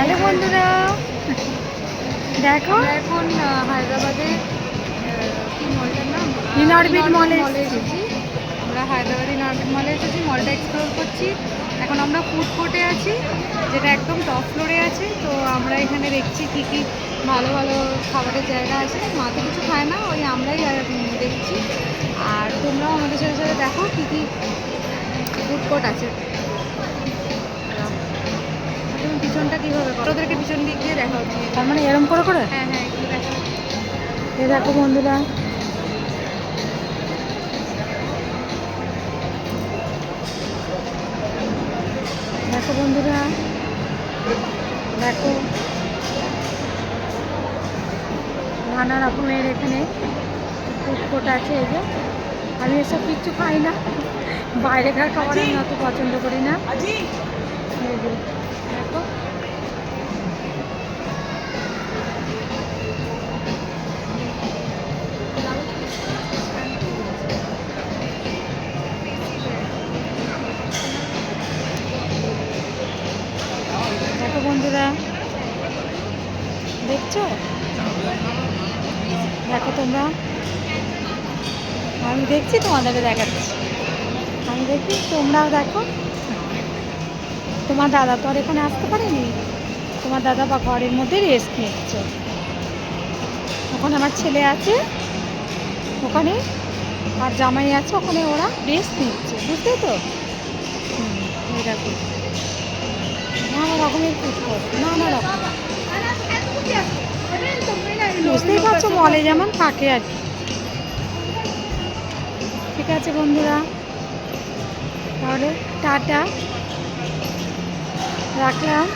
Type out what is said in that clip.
Hello বন্ধুরা, দেখো এখন হায়দ্রাবাদে কি মলটার নাম ইনঅরবিট মলে এসেছি। আমরা হায়দ্রাবাদে ইনঅরবিট মলে এসেছি, মলটা এক্সপ্লোর করছি। এখন আমরা ফুড কোর্টে আছি, যেটা একদম টপ ফ্লোরে আছে। তো আমরা এখানে দেখছি কি কি ভালো ভালো খাবারের জায়গা আছে। মা তো কিছু খায় না, ওই আমরাই দেখছি। আর তোমরাও আমাদের সাথে সাথে দেখো কি কি ফুড কোর্ট আছে। তুমি পিছনটা কীভাবে করো, ওদেরকে পিছন দিক দিয়ে দেখাও তুমি। তার মানে এরম করে করে হ্যাঁ হ্যাঁ, এগুলো দেখো। এই দেখো বন্ধুরা, দেখো বন্ধুরা, দেখো নানা রকমের এখানে ফুড কোর্ট আছে। এই যে আমি এসব কিচ্ছু খাই না, বাইরেকার খাবার আমি অত পছন্দ করি না। এই যে দেখো, দেখো বন্ধুরা, দেখছো? দেখো তোমরা, আমি দেখছি, তোমাদেরকে দেখাচ্ছি। আমি দেখি, তোমরাও দেখো। তোমার দাদা তো আর এখানে আসতে পারেনি, তোমার দাদা বা ঘরের মধ্যে রেস্ট নিচ্ছে। ওখানে আমার ছেলে আছে ওখানে, আর জামাই আছে ওখানে, ওরা রেস্ট নিচ্ছে, বুঝতে তো? এই দেখো, নানা রকমের ফুড কোর্ট, নানা রকম। বুঝতেই পারছো, মলে যেমন থাকে আর কি। ঠিক আছে বন্ধুরা, তাহলে টাটা, রাখলাম।